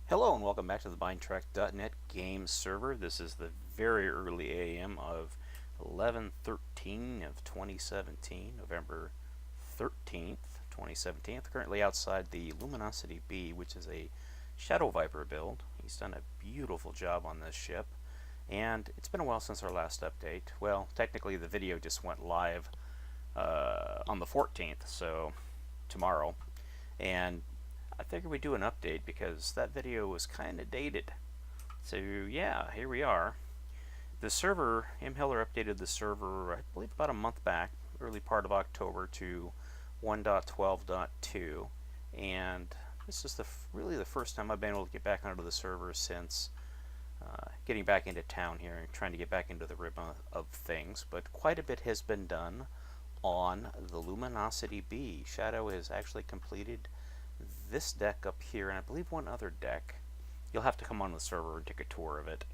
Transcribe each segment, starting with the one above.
Hello and welcome back to the BindTrack.net game server. This is the very early AM of 11/13 of 2017, November 13th, 2017. Currently outside the Luminosity B, which is a Shadow Viper build. He's done a beautiful job on this ship, and it's been a while since our last update. Well, technically the video just went live on the 14th, so tomorrow, and I figured we'd do an update because that video was kind of dated. So yeah, here we are. The server, M. Hiller updated the server, I believe about a month back, early part of October, to 1.12.2, and this is really the first time I've been able to get back onto the server since getting back into town here and trying to get back into the rhythm of things. But quite a bit has been done on the Luminosity B. Shadow has actually completed this deck up here, and I believe one other deck. You'll have to come on the server and take a tour of it.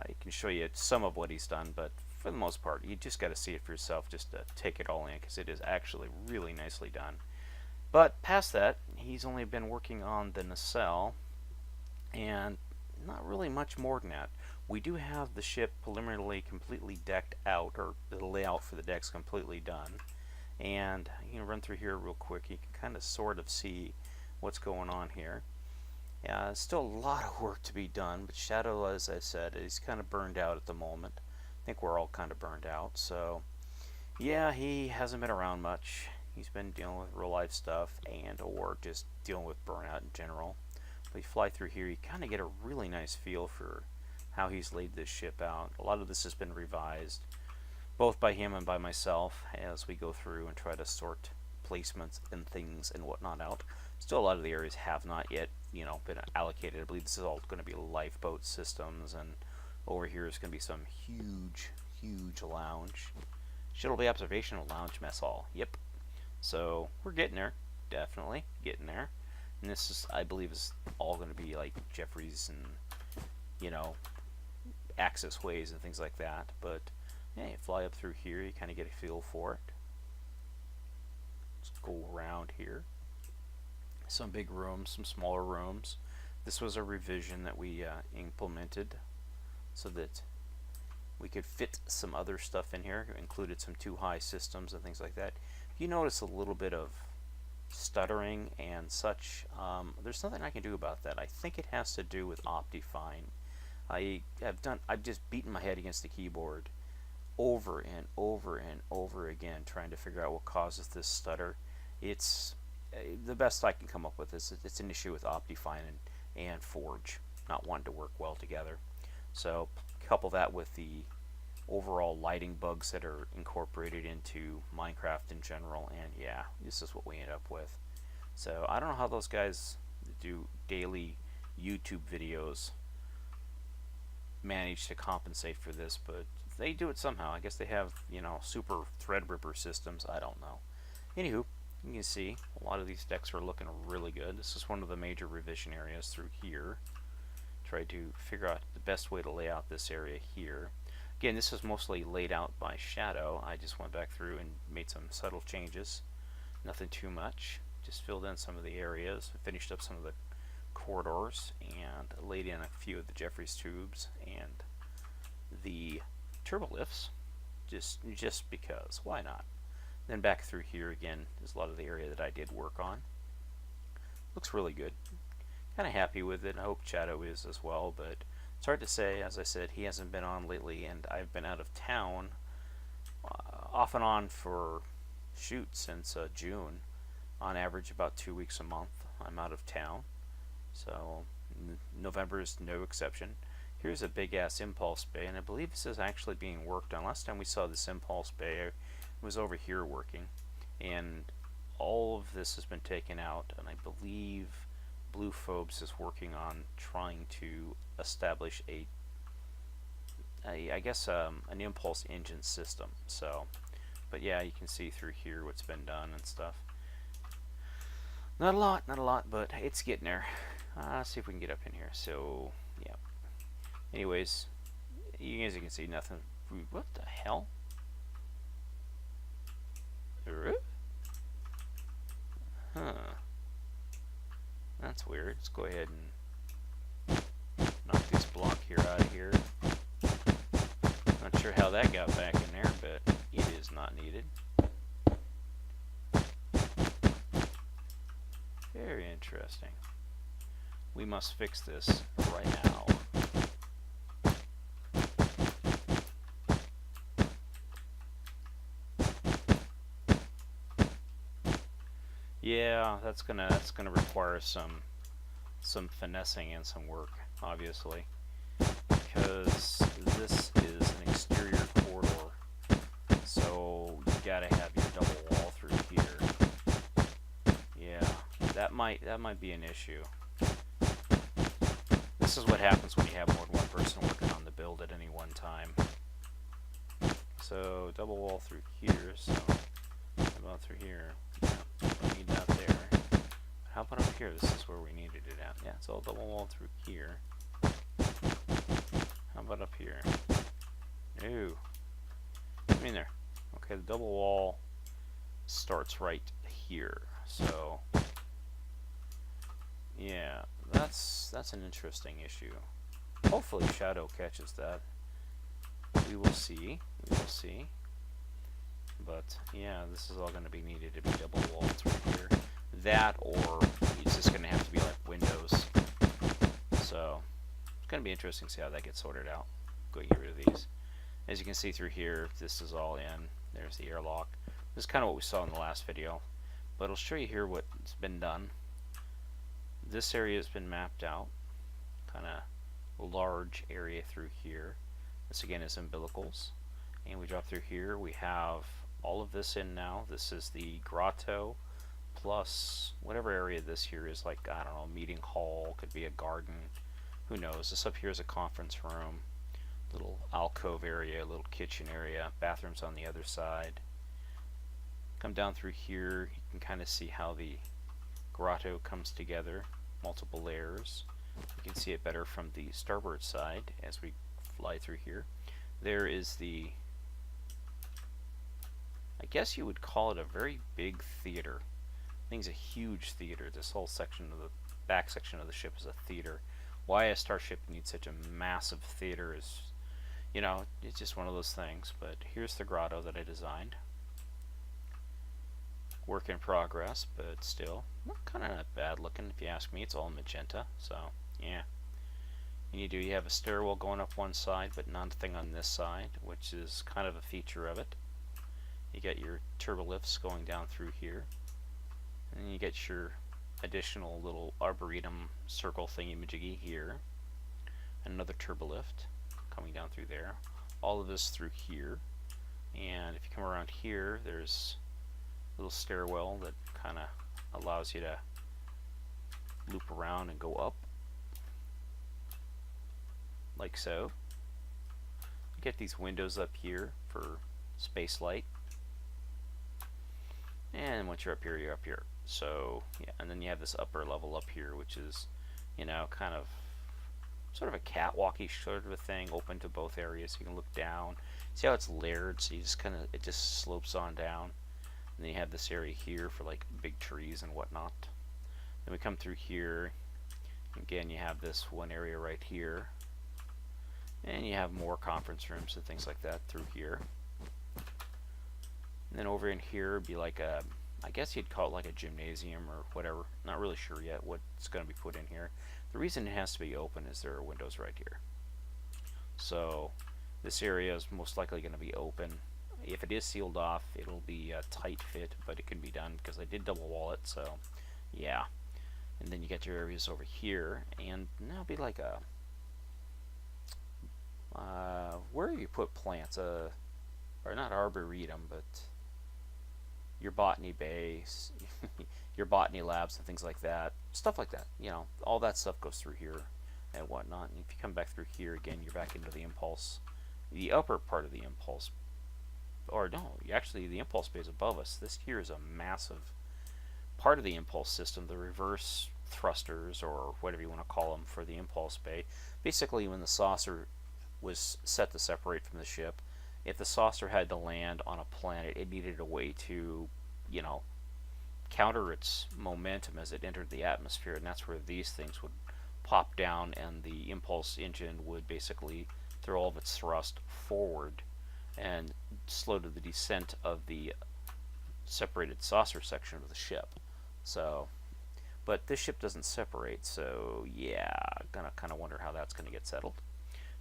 He can show you some of what he's done, but for the most part, you just got to see it for yourself just to take it all in, because it is actually really nicely done. But past that, he's only been working on the nacelle, and not really much more than that. We do have the ship preliminarily completely decked out, or the layout for the deck's completely done. And you can run through here real quick. You can kind of sort of see what's going on here. Still a lot of work to be done, but Shadow, as I said, is kind of burned out at the moment. I think we're all kind of burned out, so yeah, he hasn't been around much. He's been dealing with real life stuff and or just dealing with burnout in general. But you fly through here, you kind of get a really nice feel for how he's laid this ship out. A lot of this has been revised, both by him and by myself, as we go through and try to sort placements and things and whatnot out. Still, a lot of the areas have not yet, been allocated. I believe this is all going to be lifeboat systems, and over here is going to be some huge, huge lounge. Shuttle Bay Observational Lounge Mess Hall. Yep. So we're getting there, definitely getting there. And this is, I believe, is all going to be like Jeffries and access ways and things like that. But yeah, you fly up through here, you kind of get a feel for it. Let's go around here. Some big rooms, some smaller rooms. This was a revision that we implemented so that we could fit some other stuff in here. It included some too high systems and things like that. If you notice a little bit of stuttering and such, there's nothing I can do about that. I think it has to do with Optifine. I've just beaten my head against the keyboard over and over and over again trying to figure out what causes this stutter. It's the best I can come up with is it's an issue with Optifine and Forge not wanting to work well together. So couple that with the overall lighting bugs that are incorporated into Minecraft in general, and yeah, this is what we end up with. So I don't know how those guys do daily YouTube videos manage to compensate for this, but they do it somehow. I guess they have, super Threadripper systems. I don't know. Anywho, you can see a lot of these decks are looking really good. This is one of the major revision areas through here. Try to figure out the best way to lay out this area here. Again, this is mostly laid out by Shadow. I just went back through and made some subtle changes. Nothing too much. Just filled in some of the areas, finished up some of the corridors, and laid in a few of the Jeffries tubes and the turbolifts, just because. Why not? Then back through here again is a lot of the area that I did work on. Looks really good. Kind of happy with it. I hope Shadow is as well, but it's hard to say. As I said, he hasn't been on lately, and I've been out of town off and on for since June. On average, about 2 weeks a month, I'm out of town. So November is no exception. Here's a big ass impulse bay, and I believe this is actually being worked on. Last time we saw this impulse bay, was over here working, and all of this has been taken out, and I believe Blue Phobes is working on trying to establish an impulse engine system. So, but yeah, you can see through here what's been done and stuff. Not a lot, but it's getting there. Let's see if we can get up in here. So, yeah. Anyways, as you can see, nothing. What the hell? Huh. That's weird. Let's go ahead and here out of here. Not sure how that got back in there, but it is not needed. Very interesting. We must fix this right now. Yeah, that's gonna require some finessing and some work, obviously, because this is an exterior corridor, so you gotta have your double wall through here. Yeah, that might be an issue. This is what happens when you have more than one person working on the build at any one time. So double wall through here. So how about through here? Yeah, don't need that there. How about up here? This is where we needed it at. Yeah, it's all double wall through here. How about up here? No. Come in there. Okay, the double wall starts right here. So yeah, that's an interesting issue. Hopefully Shadow catches that. We will see. We will see. But yeah, this is all going to be needed to be double walled through here. That, or it's just going to have to be like windows. So it's going to be interesting to see how that gets sorted out. Go get rid of these. As you can see through here, this is all in. There's the airlock. This is kind of what we saw in the last video, but I'll show you here what's been done. This area has been mapped out, kind of large area through here. This again is umbilicals, and we drop through here. We have all of this in now. This is the grotto plus whatever area this here is, like, I don't know, meeting hall, could be a garden, who knows. This up here is a conference room, little alcove area, little kitchen area, bathrooms on the other side. Come down through here, you can kind of see how the grotto comes together, multiple layers. You can see it better from the starboard side as we fly through here. There is the, I guess you would call it a very big theater. I think it's a huge theater. This whole section of the back section of the ship is a theater. Why a starship needs such a massive theater is, you know, it's just one of those things. But here's the grotto that I designed. Work in progress, but still kind of not bad looking if you ask me. It's all magenta, so yeah. You have a stairwell going up one side, but nothing on this side, which is kind of a feature of it. You get your turbolifts going down through here, and then you get your additional little arboretum circle thingy-majiggy here, and another turbolift coming down through there. All of this through here, and if you come around here, there's a little stairwell that kind of allows you to loop around and go up, like so. You get these windows up here for space light, and once you're up here. So yeah, and then you have this upper level up here, which is, you know, kind of sort of a catwalky sort of a thing, open to both areas. You can look down, see how it's layered, so you just kind of, it just slopes on down. And then you have this area here for like big trees and whatnot. Then we come through here. Again, you have this one area right here. And you have more conference rooms and things like that through here. And then over in here would be like a, I guess you'd call it like a gymnasium or whatever. Not really sure yet what's going to be put in here. The reason it has to be open is there are windows right here. So this area is most likely going to be open. If it is sealed off, it'll be a tight fit, but it can be done because I did double wall it, so yeah. And then you get your areas over here, and that'll be like a where you put plants, or not arboretum, but your botany base, your botany labs and things like that, stuff like that. You know, all that stuff goes through here and whatnot. And if you come back through here again, you're back into the impulse, the upper part of the impulse. Or no, actually the impulse bay is above us. This here is a massive part of the impulse system, the reverse thrusters, or whatever you want to call them, for the impulse bay. Basically, when the saucer was set to separate from the ship, if the saucer had to land on a planet, it needed a way to, you know, counter its momentum as it entered the atmosphere, and that's where these things would pop down, and the impulse engine would basically throw all of its thrust forward and slow to the descent of the separated saucer section of the ship. So, but this ship doesn't separate, so yeah, gonna kind of wonder how that's gonna get settled.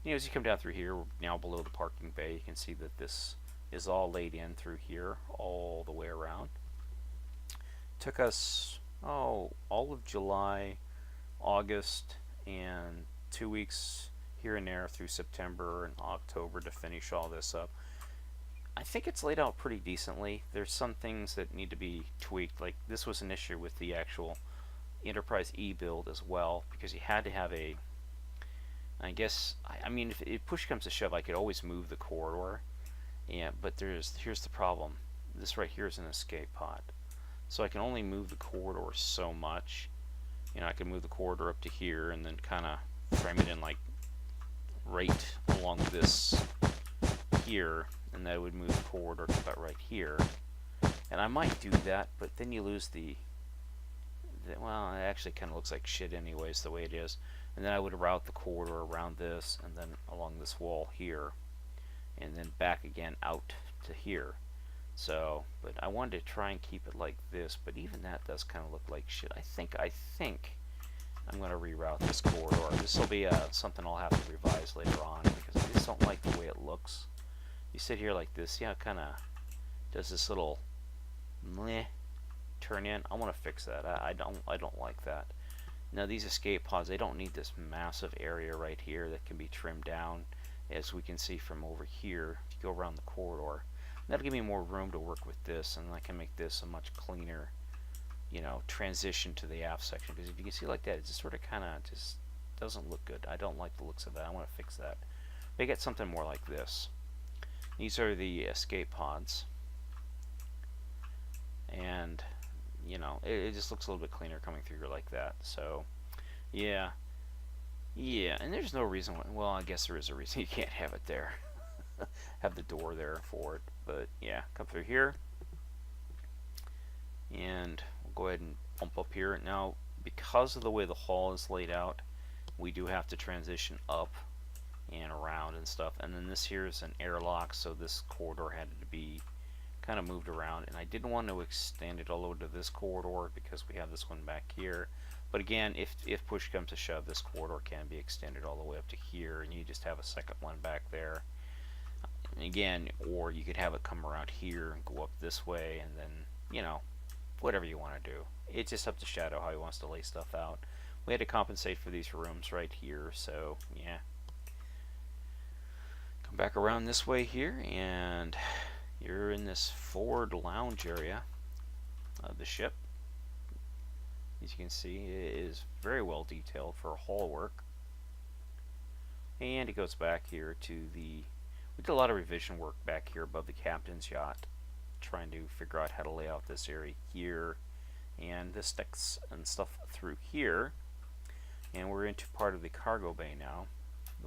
You know, as you come down through here, we're now below the parking bay. You can see that this is all laid in through here, all the way around. Took us, all of July, August, and 2 weeks here and there through September and October to finish all this up. I think it's laid out pretty decently. There's some things that need to be tweaked. Like, this was an issue with the actual Enterprise E build as well, because you had to have a, I guess, I mean, if push comes to shove, I could always move the corridor. Yeah, but here's the problem. This right here is an escape pod. So I can only move the corridor so much. You know, I can move the corridor up to here and then kind of frame it in like right along this here, and that would move the corridor to about right here. And I might do that, but then you lose well, it actually kind of looks like shit anyways, the way it is. And then I would route the corridor around this, and then along this wall here, and then back again out to here. So, but I wanted to try and keep it like this, but even that does kind of look like shit. I think I'm going to reroute this corridor. This will be something I'll have to revise later on, because I just don't like the way it looks. You sit here like this, yeah, it kind of does this little meh turn in. I want to fix that. I don't like that. Now these escape pods, they don't need this massive area right here that can be trimmed down, as we can see from over here. If you go around the corridor, that'll give me more room to work with this, and I can make this a much cleaner, you know, transition to the aft section. Because if you can see like that, it just sort of kind of just doesn't look good. I don't like the looks of that. I want to fix that. Make it something more like this. These are the escape pods, and you know, it just looks a little bit cleaner coming through here like that. So yeah, and there's no reason why, well, I guess there is a reason you can't have it there. Have the door there for it. But yeah, come through here, and we'll go ahead and bump up here. Now, because of the way the hall is laid out, we do have to transition up and around and stuff. And then this here is an airlock, so this corridor had to be kind of moved around, and I didn't want to extend it all over to this corridor because we have this one back here. But again, if push comes to shove, this corridor can be extended all the way up to here, and you just have a second one back there. And again, or you could have it come around here and go up this way, and then, you know, whatever you want to do. It's just up to Shadow how he wants to lay stuff out. We had to compensate for these rooms right here, so yeah. Come back around this way here, and you're in this forward lounge area of the ship. As you can see, it is very well detailed for hall work. And it goes back here to the... We did a lot of revision work back here above the captain's yacht, trying to figure out how to lay out this area here, and this sticks and stuff through here. And we're into part of the cargo bay now,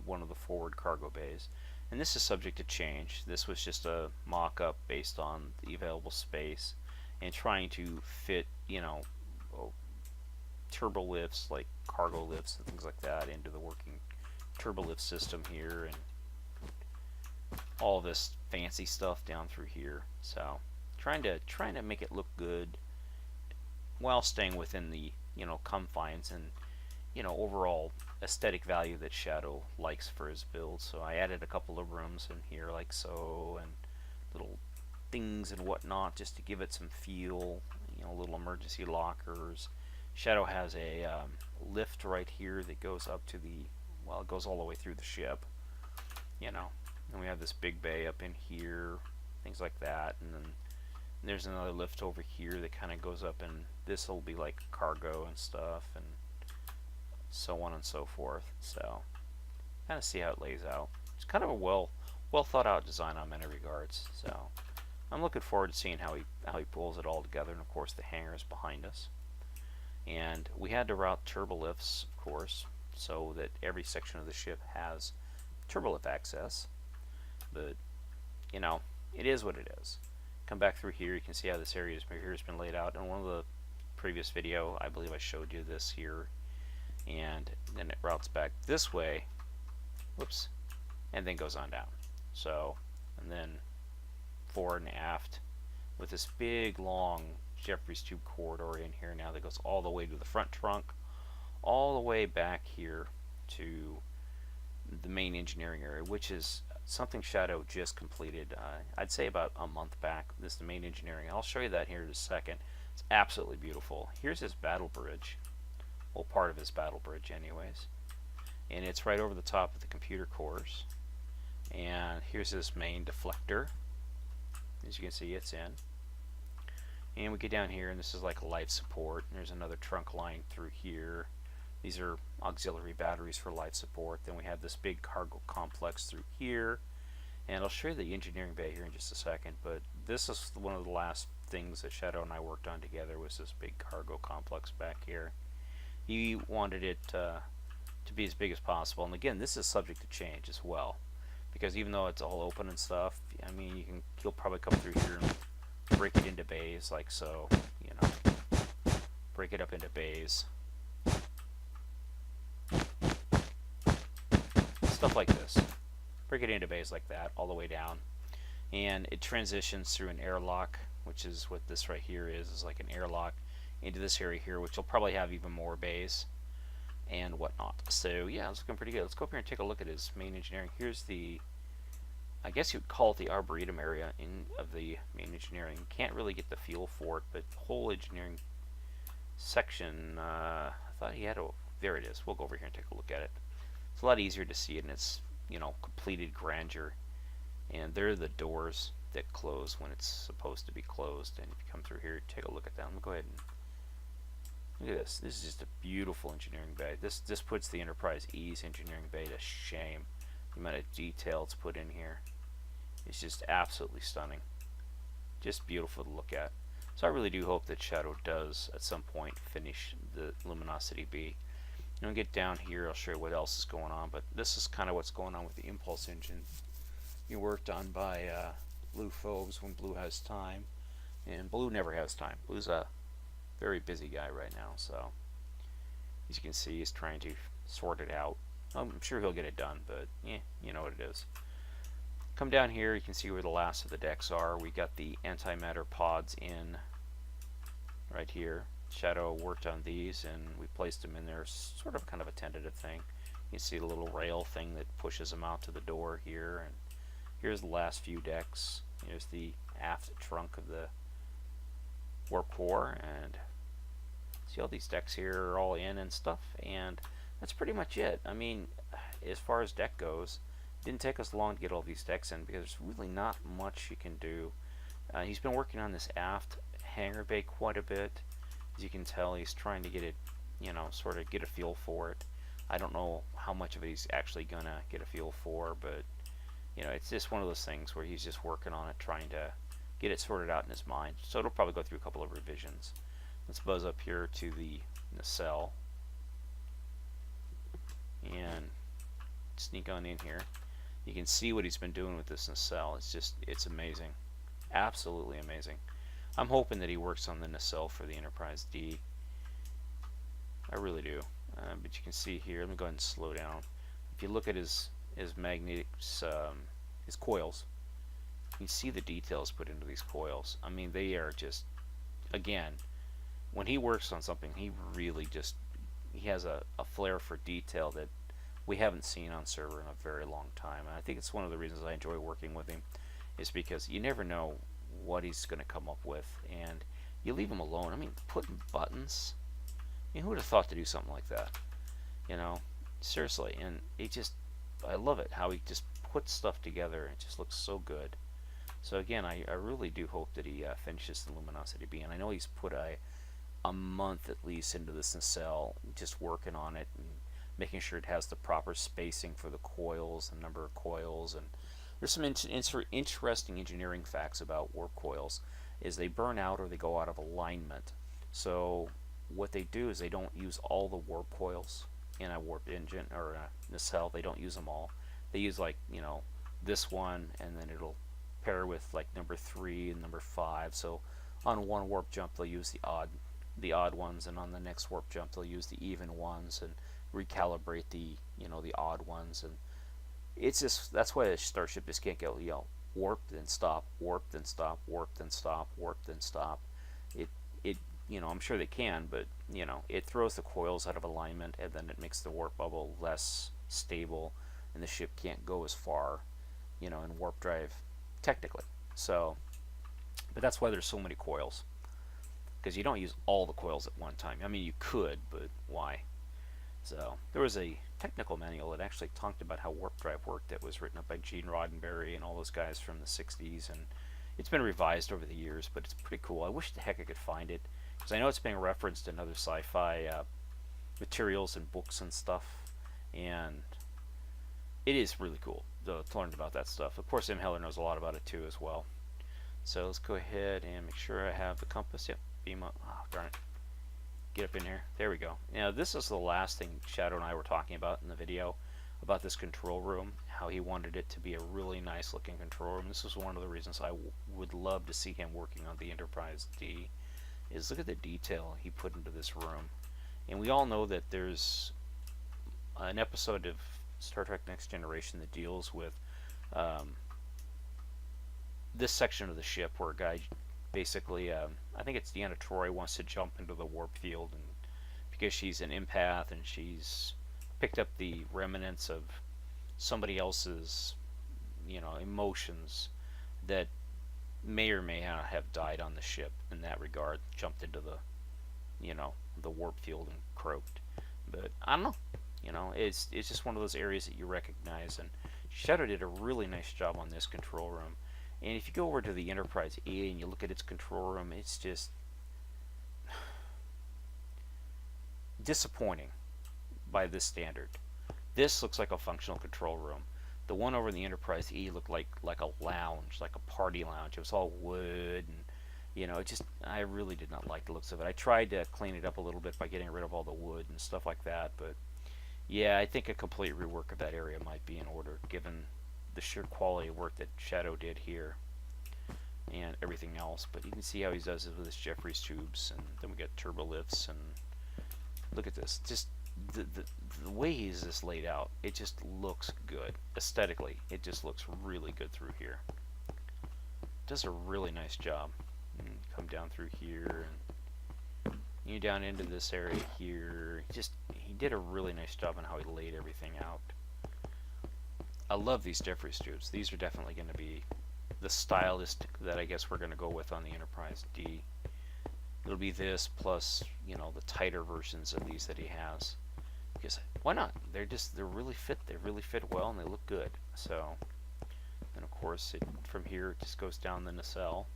one of the forward cargo bays. And this is subject to change. This was just a mock-up based on the available space and trying to fit, you know, turbo lifts like cargo lifts and things like that into the working turbo lift system here, and all this fancy stuff down through here. So trying to make it look good while staying within the, you know, confines and, you know, overall aesthetic value that Shadow likes for his build. So I added a couple of rooms in here like so, and little things and whatnot just to give it some feel, you know, little emergency lockers. Shadow has a lift right here that goes up to the, well, it goes all the way through the ship, you know, and we have this big bay up in here, things like that. And then there's another lift over here that kind of goes up, and this will be like cargo and stuff, and so on and so forth. So kind of see how it lays out. It's kind of a well thought out design on many regards. So I'm looking forward to seeing how he pulls it all together. And of course the hangar is behind us, and we had to route turbolifts, of course, so that every section of the ship has turbolift access. But you know, it is what it is. Come back through here, you can see how this area here has been laid out. In one of the previous video, I believe I showed you this here. and then it routes back this way, whoops, and then goes on down. So, and then fore and aft with this big long Jeffries tube corridor in here now that goes all the way to the front trunk, all the way back here to the main engineering area, which is something Shadow just completed, I'd say about a month back. This is the main engineering. I'll show you that here in a second. It's absolutely beautiful. Here's his battle bridge. Well, part of his battle bridge anyways. And it's right over the top of the computer cores. And here's his main deflector. As you can see, it's in. And we get down here, and this is like life support. There's another trunk line through here. These are auxiliary batteries for life support. Then we have this big cargo complex through here. And I'll show you the engineering bay here in just a second, but this is one of the last things that Shadow and I worked on together, was this big cargo complex back here. He wanted it to be as big as possible, and again, this is subject to change as well, because even though it's all open and stuff, I mean, you'll probably come through here and break it into bays like so, you know, break it up into bays. Stuff like this. Break it into bays like that, all the way down. And it transitions through an airlock, which is what this right here is like an airlock, into this area here, which will probably have even more bays and whatnot. So yeah, it's looking pretty good. Let's go up here and take a look at his main engineering. Here's the, I guess you'd call it the arboretum area of the main engineering. Can't really get the feel for it, but the whole engineering section, I thought he had a, there it is. We'll go over here and take a look at it. It's a lot easier to see it in its, you know, completed grandeur. And there are the doors that close when it's supposed to be closed. And if you come through here, take a look at them. Go ahead and look at this. This is just a beautiful engineering bay. This puts the Enterprise E's engineering bay to shame. The amount of detail it's put in here is just absolutely stunning. Just beautiful to look at. So I really do hope that Shadow does at some point finish the Luminosity B. And we'll get down here, I'll show you what else is going on, but this is kind of what's going on with the impulse engine. You worked on by Blue Phobes when Blue has time, and Blue never has time. Blue's a very busy guy right now, so as you can see, he's trying to sort it out. I'm sure he'll get it done, but yeah, you know what it is. Come down here, you can see where the last of the decks are. We got the antimatter pods in right here. Shadow worked on these, and we placed them in there, sort of kind of a tentative thing. You can see the little rail thing that pushes them out to the door here, and here's the last few decks. Here's the aft trunk of the warp core, and see all these decks here are all in and stuff, and that's pretty much it. I mean, as far as deck goes, it didn't take us long to get all these decks in, because there's really not much you can do. He's been working on this aft hangar bay quite a bit. As you can tell, he's trying to get it, you know, sort of get a feel for it. I don't know how much of it he's actually gonna get a feel for, but you know, it's just one of those things where he's just working on it, trying to get it sorted out in his mind. So it'll probably go through a couple of revisions. Let's buzz up here to the nacelle and sneak on in here. You can see what he's been doing with this nacelle. It's just, it's amazing. Absolutely amazing. I'm hoping that he works on the nacelle for the Enterprise D. I really do. But you can see here, let me go ahead and slow down. If you look at his magnetic, his coils, you can see the details put into these coils. I mean, they are just, again, when he works on something, he really just, he has a flair for detail that we haven't seen on server in a very long time. And I think it's one of the reasons I enjoy working with him, is because you never know what he's going to come up with, and you leave him alone. I mean, putting buttons, I mean, who would have thought to do something like that? You know, seriously. And he just, I love it how he just puts stuff together. It just looks so good. So again, I really do hope that he finishes the Luminosity B, and I know he's put a month at least into this nacelle, just working on it and making sure it has the proper spacing for the coils, the number of coils, and there's some interesting engineering facts about warp coils. Is they burn out or they go out of alignment. So what they do is they don't use all the warp coils in a warp engine or a nacelle. They don't use them all. They use, like, you know, this one, and then it'll pair with like number 3 and number 5. So on one warp jump they'll use the odd ones, and on the next warp jump they'll use the even ones, and recalibrate the the odd ones, and it's just that's why a starship just can't go warped and stop, warped and stop, warped and stop, warped and stop. It I'm sure they can, but it throws the coils out of alignment, and then it makes the warp bubble less stable, and the ship can't go as far, in warp drive, technically. So, but that's why there's so many coils, because you don't use all the coils at one time. I mean, you could, but why? So there was a technical manual that actually talked about how warp drive worked that was written up by Gene Roddenberry and all those guys from the 60s, and it's been revised over the years, but it's pretty cool. I wish the heck I could find it, because I know it's being referenced in other sci-fi materials and books and stuff, and it is really cool to learn about that stuff. Of course, M. Heller knows a lot about it too as well. So let's go ahead and make sure I have the compass. Yep, beam up. Oh, darn it. Get up in here. There we go. Now, this is the last thing Shadow and I were talking about in the video, about this control room, how he wanted it to be a really nice looking control room. This is one of the reasons I would love to see him working on the Enterprise D, is look at the detail he put into this room. And we all know that there's an episode of Star Trek Next Generation that deals with this section of the ship where a guy basically, I think it's Deanna Troi, wants to jump into the warp field, and because she's an empath and she's picked up the remnants of somebody else's, emotions that may or may not have died on the ship in that regard, jumped into the, the warp field and croaked. But I don't know, it's just one of those areas that you recognize, and Shadow did a really nice job on this control room. And if you go over to the Enterprise E and you look at its control room, it's just disappointing by this standard. This looks like a functional control room. The one over in the Enterprise E looked like a lounge, like a party lounge. It was all wood, and I really did not like the looks of it. I tried to clean it up a little bit by getting rid of all the wood and stuff like that, but yeah, I think a complete rework of that area might be in order, given the sheer quality of work that Shadow did here and everything else. But you can see how he does it with his Jeffries tubes, and then we got turbo lifts, and look at this, just the way he's just laid out, it just looks good aesthetically. It just looks really good through here. Does a really nice job. And come down through here, and you down into this area here. He did a really nice job on how he laid everything out. I love these Jeffries tubes. These are definitely going to be the stylist that I guess we're going to go with on the Enterprise D. It'll be this plus, the tighter versions of these that he has. Because why not? They're really fit. They really fit well, and they look good. So, and of course, from here it just goes down the nacelle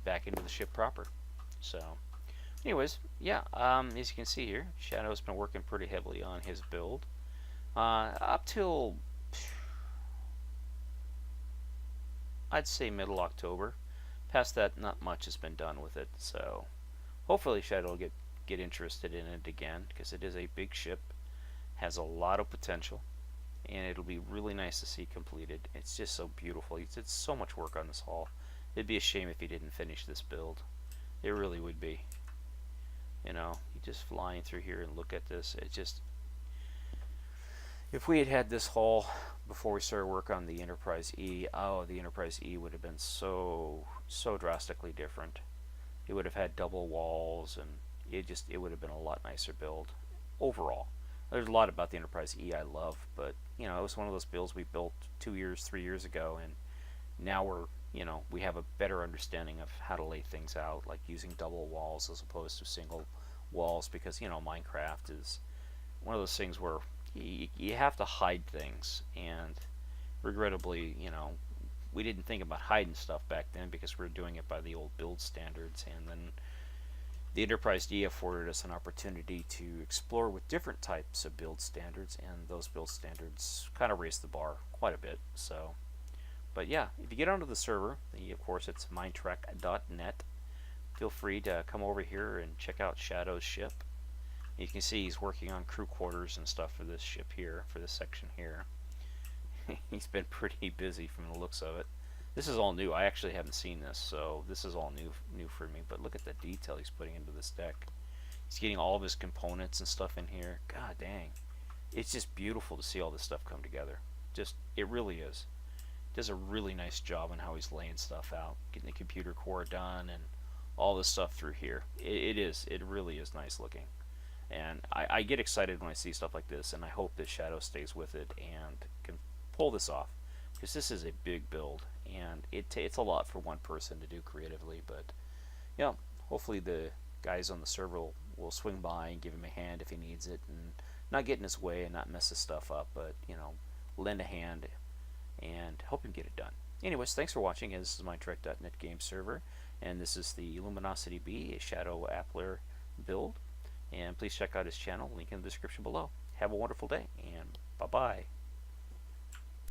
back into the ship proper. So, anyways, yeah. As you can see here, Shadow's been working pretty heavily on his build. Up till, I'd say, middle October. Past that, not much has been done with it, so hopefully Shadow will get interested in it again, because it is a big ship, has a lot of potential, and it'll be really nice to see completed. It's just so beautiful. He did so much work on this hull. It'd be a shame if he didn't finish this build. It really would be. You just flying through here and look at this, it just... If we had had this hull before we started work on the Enterprise E, the Enterprise E would have been so drastically different. It would have had double walls, and it would have been a lot nicer build overall. There's a lot about the Enterprise E I love, but it was one of those builds we built 2 years, 3 years ago, and now we have a better understanding of how to lay things out, like using double walls as opposed to single walls, because Minecraft is one of those things where you have to hide things, and regrettably, we didn't think about hiding stuff back then because we were doing it by the old build standards, and then the Enterprise D afforded us an opportunity to explore with different types of build standards, and those build standards kind of raised the bar quite a bit. So, but yeah, if you get onto the server, of course it's mindtrek.net. Feel free to come over here and check out Shadow's ship. You can see he's working on crew quarters and stuff for this ship here, for this section here. He's been pretty busy from the looks of it. This is all new. I actually haven't seen this, so this is all new for me. But look at the detail he's putting into this deck. He's getting all of his components and stuff in here. God dang. It's just beautiful to see all this stuff come together. Just, it really is. Does a really nice job on how he's laying stuff out, getting the computer core done, and all this stuff through here. It really is nice looking. And I get excited when I see stuff like this, and I hope that Shadow stays with it and can pull this off, because this is a big build, and it's a lot for one person to do creatively. But yeah, hopefully the guys on the server will swing by and give him a hand if he needs it, and not get in his way and not mess his stuff up, but lend a hand and help him get it done. Anyways, thanks for watching. This is my Trek.net game server, and this is the Luminosity B, a Shadow Appler build. And please check out his channel, link in the description below. Have a wonderful day, and bye-bye.